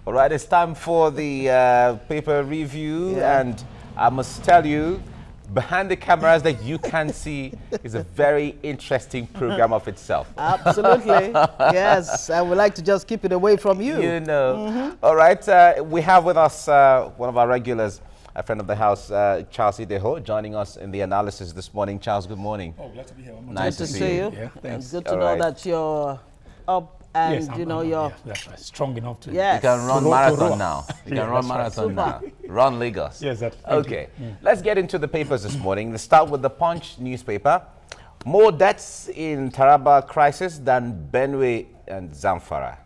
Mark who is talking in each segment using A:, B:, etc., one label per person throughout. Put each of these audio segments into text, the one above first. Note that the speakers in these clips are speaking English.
A: All right, it's time for the paper review, and I must tell you, behind the cameras that you can see is a very interesting program of itself.
B: Absolutely. Yes, I would like to just keep it away from you.
A: You know. All right, we have with us one of our regulars, a friend of the house, Charles Ideho, joining us in the analysis this morning. Charles, good morning.
C: Oh, glad to be here.
A: Nice
B: Good to see you.
C: Yeah, thanks.
B: Good to know that you're up and,
C: Yes,
B: you know, you're...
C: that's right. Strong enough to...
B: Yes.
A: You can run marathon now. You
C: Yeah,
A: can run
C: that's
A: marathon
B: right.
A: now. Run Lagos.
C: Yes, that's
A: Okay, let's get into the papers this morning. Let's start with the Punch newspaper. More deaths in Taraba crisis than Benue and Zamfara.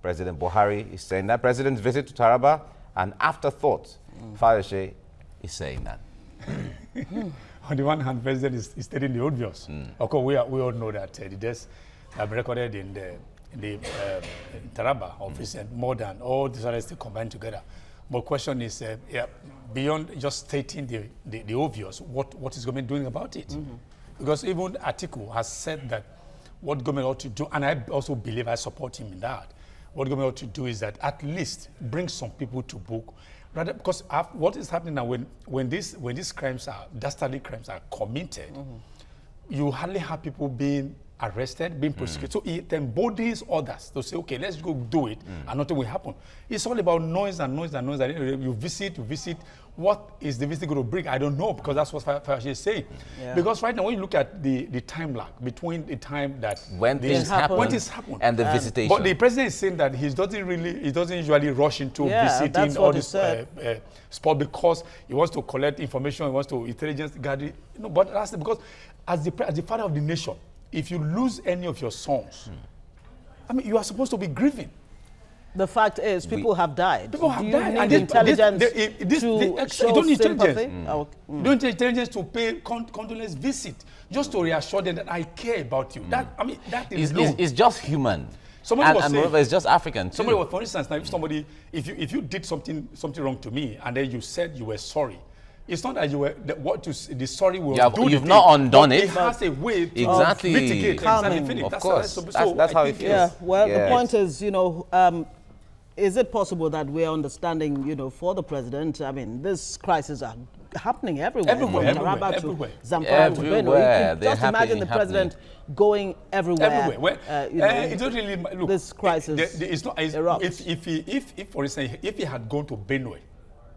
A: President Buhari is saying that. President's visit to Taraba, an afterthought. Fayose is saying that.
C: On the one hand, President is stating the obvious. Of course, we all know that the deaths have been recorded in the Taraba office and more than all these others combined together. But the question is, beyond just stating the obvious, what is government doing about it? Because even Atiku has said that what government ought to do, and I also believe I support him in that, what government ought to do is that at least bring some people to book. Rather, because what is happening now, when these crimes are, dastardly crimes are committed, you hardly have people being arrested, being prosecuted. So it embodies others to say, okay, let's go do it, and nothing will happen. It's all about noise and noise and noise. You visit. What is the visit going to bring? I don't know, because that's what Fayose is saying. Because right now, when you look at the time lag between the time that
A: when things happen and the visitation.
C: But the president is saying that he doesn't usually rush into visiting all this spot because he wants to collect information, he wants to intelligence gathering. No, but that's because as the father of the nation, if you lose any of your sons, I mean, you are supposed to be grieving.
B: The fact is, people have died.
C: People have died.
B: And intelligence to show sympathy?
C: You don't need intelligence to pay condolence visit, just to reassure them that I care about you. That, I mean, that is
A: it's just human.
C: Somebody was
A: and
C: saying,
A: moreover, it's just African too.
C: Somebody was, for instance, now if you did something wrong to me and then you said you were sorry, it's not that you were the sorry will do.
A: You've not undone it.
C: It has a way to
A: Calming.
C: mitigate. Exactly.
A: Of course, that's how it feels.
B: Yeah. Well, the point is, you know, is it possible that we're understanding, you know, for the president? I mean, this crisis are happening everywhere.
C: Everywhere.
B: Zamfara to Benue. Just imagine the president going everywhere. You know,
C: it doesn't really look.
B: This crisis
C: if for instance, if he had gone to Benue,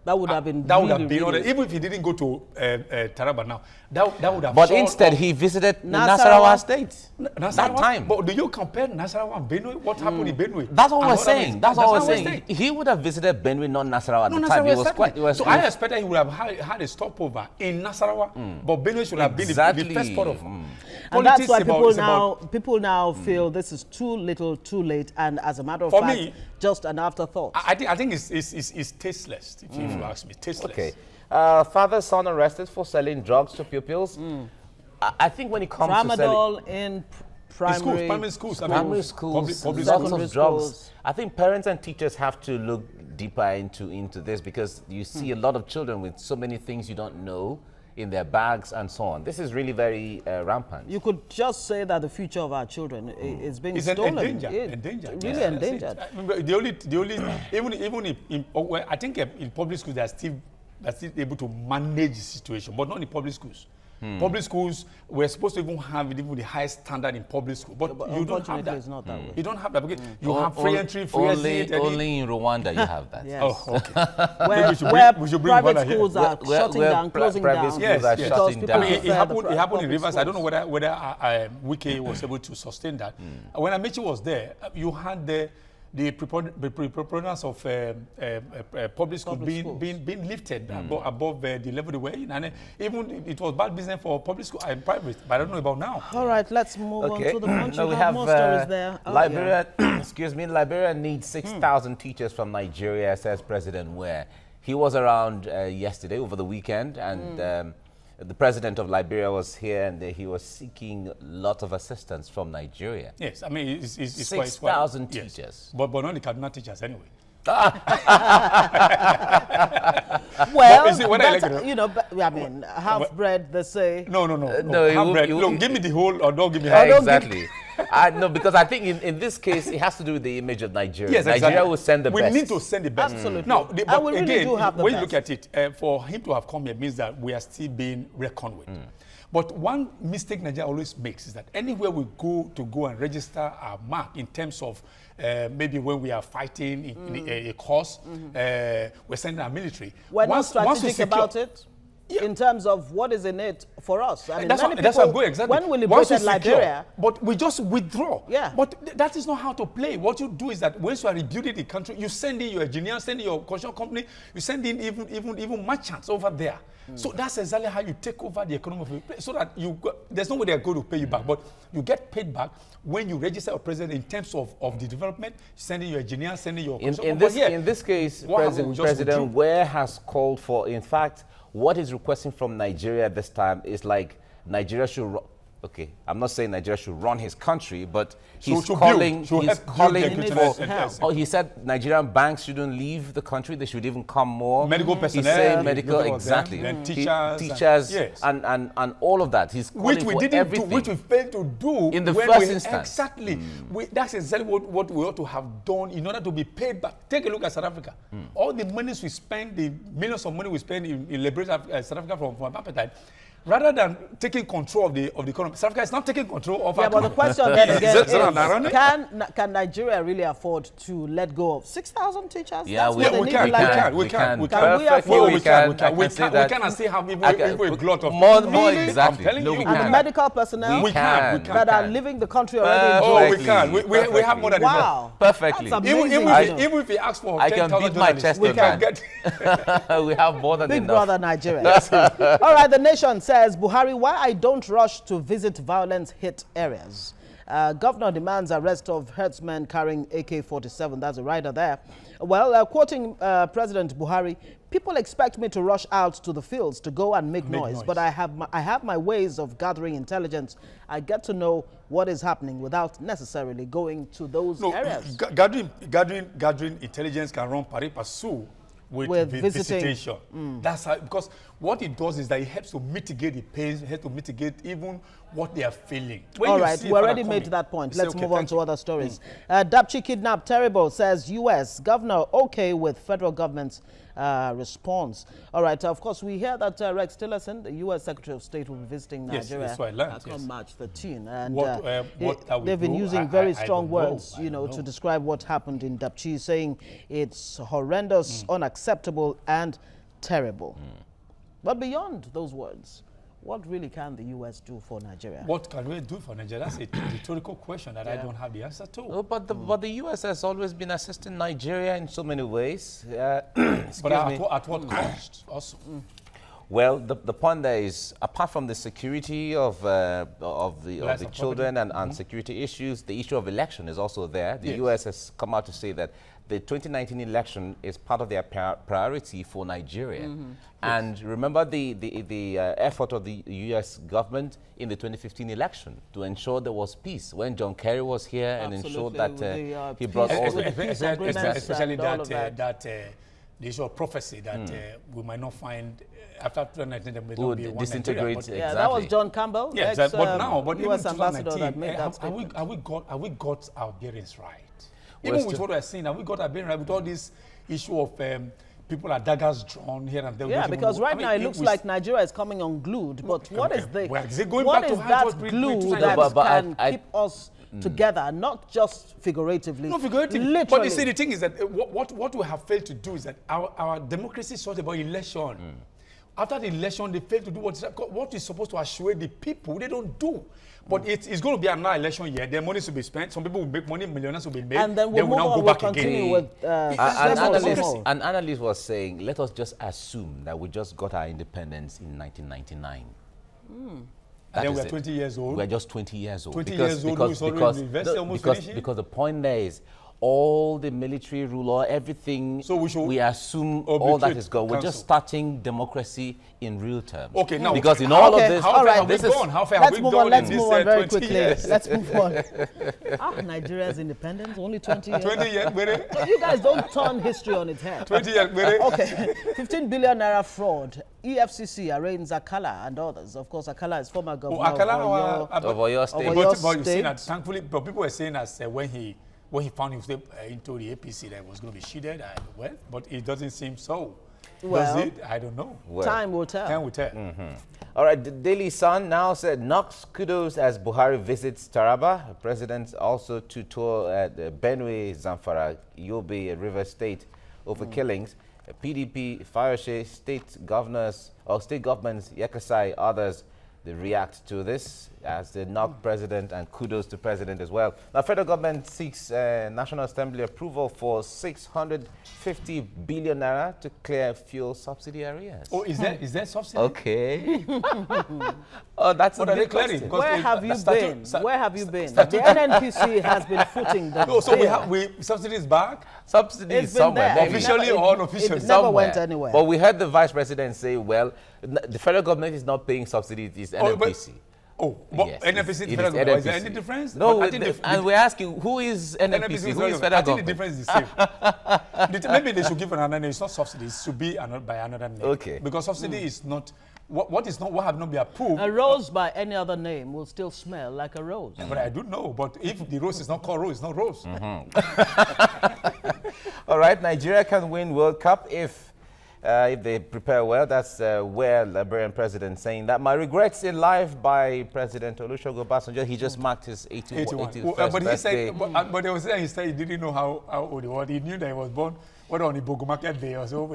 B: that would have been
C: even if he didn't go to Taraba now, that would have.
A: But instead, he visited Nasarawa State. That time.
C: But do you compare Nasarawa and Benue? What happened in Benue?
A: That's what we're saying. That's what we're saying. He would have visited Benue, not Nasarawa at the time. It was
C: so I expected he would have had a stopover in Nasarawa, but Benue should have been the first port of.
B: And that's why people now feel this is too little, too late, and as a matter of fact, just an afterthought.
C: I think it's tasteless, if you ask me. Tasteless.
A: Okay. Father, son arrested for selling drugs to pupils. I think when it comes to selling
B: in
C: primary schools,
A: public lots of drugs. I think parents and teachers have to look deeper into this, because you see a lot of children with so many things you don't know in their bags and so on. This is really very rampant.
B: You could just say that the future of our children is being stolen.
C: Endangered.
B: Really endangered.
C: The only even I think in public schools they are still able to manage the situation, but not in public schools. Public schools, we're supposed to even have the highest standard in public school, but you don't have that.
B: It's not that way.
C: You don't have that because you have free entry, free exit.
A: Only in Rwanda you have that.
B: Yes.
C: Oh, okay.
B: Where private schools are shutting down, closing down.
A: Schools are shutting down.
C: It happened in Rivers. I don't know whether Wiki was able to sustain that. When Amechi was there, you had the preponderance of public schools being lifted above the level they were in. And even it was bad business for public school and private, but I don't know about now.
B: All right, let's move on to the Punch.
A: We have
B: more stories there.
A: Liberia, excuse me, Liberia needs 6,000 teachers from Nigeria, says President Ware. He was around yesterday, over the weekend, and the president of Liberia was here, and he was seeking lots of assistance from Nigeria.
C: Yes, I mean, it's
A: 6,000 teachers.
C: Yes. But not the Kaduna teachers anyway.
B: Well, you know, I mean, half bread, they say.
C: No. Half bread. Look, give me the whole or don't give me half.
A: Exactly. No, because I think in this case, it has to do with the image of Nigeria.
C: Yes,
A: Nigeria
C: exactly.
A: will send the best.
C: We need to send the best.
B: Absolutely.
C: Now, but
B: we really
C: again,
B: do have the
C: when you
B: best.
C: look at it, for him to have come here means that we are still being reckoned with. But one mistake Nigeria always makes is that anywhere we go and register our mark in terms of maybe when we are fighting in a cause, we're sending our military.
B: We're not strategic about it.
C: Yeah.
B: In terms of what is in it for us. I mean,
C: that's
B: many
C: what I'm
B: people,
C: going exactly.
B: when we
C: Once
B: liberated Liberia,
C: but we just withdraw.
B: Yeah.
C: But that is not how to play. What you do is that once you are rebuilding the country, you send in your engineers, send in your construction company, you send in even merchants over there. So that's exactly how you take over the economy of the place, so that there's no way they're going to pay you back, but you get paid back when you register your president in terms of the development, sending your engineers, sending your
A: in this case, President Ware has called for, in fact, what he's requesting from Nigeria at this time is like Nigeria should, okay, I'm not saying Nigeria should run his country, but he's calling for, he said Nigerian banks shouldn't leave the country, they should even come more.
C: Medical personnel.
A: He's saying medical, exactly.
C: Then teachers.
A: Teachers and all of that. He's calling
C: which we
A: for
C: didn't
A: everything.
C: do, which we failed to do
A: in the first instance.
C: Exactly. That's exactly what we ought to have done in order to be paid back. Take a look at South Africa. All the monies we spend, the millions of money we spend in liberating South Africa from apartheid, rather than taking control of the economy, South Africa is not taking control of our
B: but the question then again
C: is,
B: can Nigeria really afford to let go of 6,000 teachers?
A: Yeah,
B: we can.
C: We can and still have even a glut of
A: more exactly.
B: No, we can. And the medical personnel
C: we can
B: that are leaving the country already.
C: Oh, we can. We have more than enough.
B: Wow,
A: perfectly.
C: Even if we ask for 10,000 journalists,
A: we can get. We have more than enough.
B: Big brother Nigeria. All right, The Nation says, Buhari, why I don't rush to visit violence-hit areas. Governor demands arrest of herdsmen carrying AK-47. That's a rider there. Well, quoting President Buhari, people expect me to rush out to the fields to go and make noise, but I have my ways of gathering intelligence. I get to know what is happening without necessarily going to those areas.
C: Gathering intelligence can run pari passu with visitation. That's how, because what it does is that it helps to mitigate the pain, it helps to mitigate even what they are feeling.
B: All right, we already made that point. Let's move on to other stories. Dapchi kidnap terrible, says U.S. governor okay with federal government's response. All right, of course, we hear that Rex Tillerson, the U.S. Secretary of State, will be visiting Nigeria on March 13. And they've been using very strong words, to describe what happened in Dapchi, saying it's horrendous, unacceptable, and terrible. But beyond those words, what really can the U.S. do for Nigeria?
C: What can we do for Nigeria? That's a rhetorical question that I don't have the answer to.
A: Oh, but the U.S. has always been assisting Nigeria in so many ways.
C: But at what cost also?
A: Well, the point there is, apart from the security of the children and security issues, the issue of election is also there. The U.S. has come out to say that the 2019 election is part of their priority for Nigeria. And remember the effort of the U.S. government in the 2015 election to ensure there was peace. When John Kerry was here and ensured that he brought all the peace agreements.
C: Especially the issue of prophecy that we might not find after 2019 there may not be one
A: disintegrate.
C: Nigeria,
B: yeah, that was John Campbell,
C: yeah, but
B: U.S. ambassador that made that statement.
C: Have we got our bearings right? Even with what we're seeing, have we got our bearings right with all this issue of people are daggers drawn here and there?
B: Yeah, because right now it looks like Nigeria is coming unglued. But what is that glue that can keep us together, not just figuratively?
C: No, figuratively.
B: Literally.
C: But you see, the thing is that what we have failed to do is that our democracy is sort about election. After the election, they fail to do what is supposed to assure the people. They don't do. But it's going to be another election year. Their money will be spent. Some people will make money, millionaires will be made.
B: And then we'll now go back again. With,
A: an analyst was saying, let us just assume that we just got our independence in 1999.
C: And then we're 20 years old.
A: We're just 20 years old.
C: 20 years old, because
A: the point there is, all the military rule or everything,
C: so we
A: assume all that is gone. We're just starting democracy in real terms.
C: Okay, now
A: because in all of this,
C: how far have we gone? How far have we gone
B: Let's
C: in
B: move
C: this
B: on very
C: 20
B: quickly.
C: years?
B: Let's move on. Nigeria's independence, only 20 years.
C: 20 years, really?
B: You guys don't turn history on its head.
C: 20 years, really?
B: Okay, 15 billion naira fraud. EFCC arraigns Akala and others. Of course, Akala is former governor of
A: Oyo State.
C: But you see that, thankfully, but people were saying that when he found himself into the APC, that it was going to be shielded. Well, but it doesn't seem so.
B: Well,
C: does it? I don't know.
B: Well, time will tell.
C: Time will tell.
A: All right, the Daily Sun now said, knocks kudos as Buhari visits Taraba. The president also to tour at Benue, Zamfara, Yobe, River State over killings. PDP, Fayose, state governments, Yekasai, others, they react to this as they knock president and kudos to president as well. Now, federal government seeks National Assembly approval for 650 billion naira to clear fuel subsidy areas.
C: Oh, is there subsidy?
A: Okay. Oh, that's
C: what are they clearing?
B: Where have you been? Where have you been? The NNPC has been footing the
C: No, so we subsidies back?
A: Subsidies somewhere.
C: Officially or unofficially?
B: It never went anywhere.
A: But we heard the vice president say, well, the federal government is not paying subsidies, it's NNPC.
C: But
A: yes,
C: NNPC, federal government, is there any difference?
A: No, and we're asking, who is NNPC? Who is federal government?
C: I think the difference is the same. Maybe they should give another name. It's not subsidy, it should be by another name.
A: Okay.
C: Because subsidy is not, what have not been approved.
B: A rose by any other name will still smell like a rose.
C: But I don't know, but if the rose is not called rose, it's not rose.
A: All right, Nigeria can win World Cup if they prepare well. That's where Liberian president saying that. My regrets in life by President Olusegun Obasanjo. He just marked his 81st
C: but he
A: birthday.
C: said, but they were saying he said he didn't know how old he was. He knew that he was born on the Bogu Market Day or so.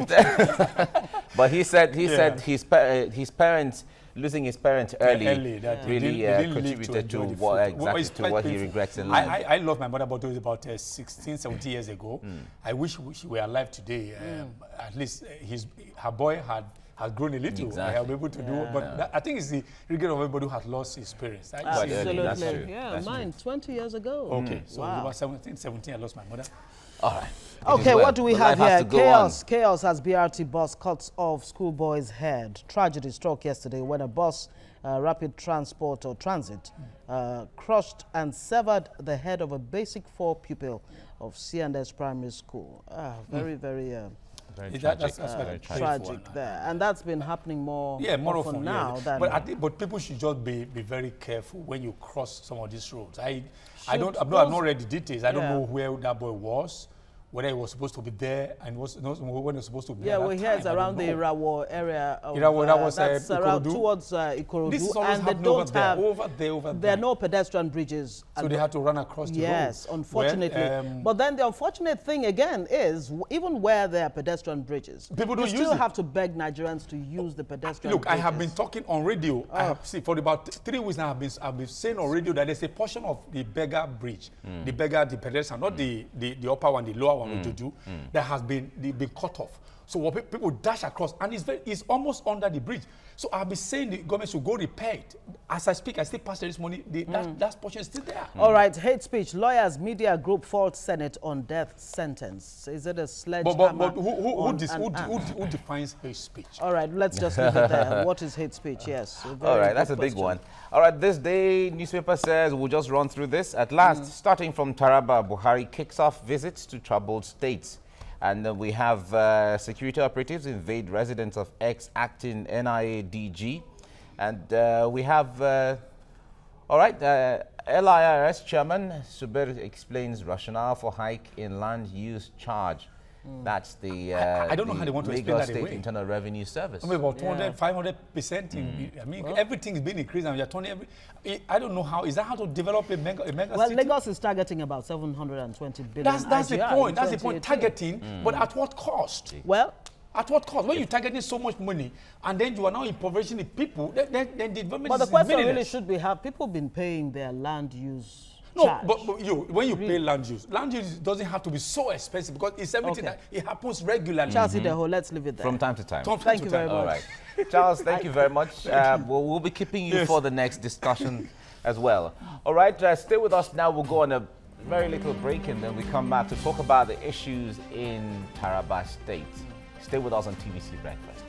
A: But he said his parents, losing his parents early that really contributed to what he regrets in life.
C: I love my mother, but it was about 16, 17 years ago. I wish she were alive today. At least her boy had grown a little.
A: Exactly.
C: I'll be able to do. But I think it's the regret of everybody who has lost his parents.
B: Absolutely. Yeah, mine 20 years ago.
C: Okay, so about 17, I lost my mother.
A: All right.
B: Okay, what do we have here? Chaos as BRT bus cuts off schoolboy's head. Tragedy struck yesterday when a bus, rapid transport or transit, crushed and severed the head of a basic 4 pupil of C&S Primary School. Very
A: tragic.
B: That's tragic there. And that's been happening more often now.
C: Yeah. But people should just be very careful when you cross some of these roads. I've not read the details. I don't know where that boy was, whether he was supposed to be there and when he was supposed to be there.
B: Yeah, we hear it's around the Irawo area.
C: That's
B: around towards Ikorodu.
C: This is always
B: and they don't have
C: over there.
B: There are no pedestrian bridges.
C: So they had to run across the road.
B: Yes, unfortunately. But then the unfortunate thing again is, even where there are pedestrian bridges, you still have to beg Nigerians to use the pedestrian bridges.
C: I have been talking on radio. For about 3 weeks now, I've been saying on radio that there's a portion of the Beggar Bridge, the pedestrian, not the upper one, the lower one. That has been cut off. So what people dash across, and it's almost under the bridge. So I'll be saying the government should go repair it. As I speak, I still pass this money. That portion is still there. All
B: right, hate speech. Lawyers, media group fault Senate on death sentence. Is it a sledgehammer?
C: But who defines hate speech?
B: All right, let's just leave it there. What is hate speech? Yes.
A: All right, that's a big one. All right, this day newspaper says, we'll just run through this. At last, starting from Taraba, Buhari kicks off visits to troubled states. And we have security operatives invade residence of ex-acting NIA DG. And we have, LIRS Chairman Suber explains rationale for hike in land use charge. That's the
C: I don't know how they want to explain that
A: State Internal Revenue Service.
C: I mean, about 200, 500%. I mean, everything's been increased, and you're turning I don't know how. Is that how to develop a mega city?
B: Well, Lagos is targeting about 720 billion.
C: That's the point. That's the point. Targeting, but at what cost?
B: Well,
C: at what cost? When you're targeting so much money, and then you are now impoverishing the people, then the development
B: but the question really should be: have people been paying their land use?
C: No, but when you pay land use doesn't have to be so expensive because it's everything that it happens regularly.
B: Charles, let's leave it there.
A: From time to time.
B: Thank you very much.
A: All right. Charles, thank you very much. We'll be keeping you for the next discussion as well. All right, stay with us now. We'll go on a very little break, and then we come back to talk about the issues in Taraba State. Stay with us on TVC Breakfast.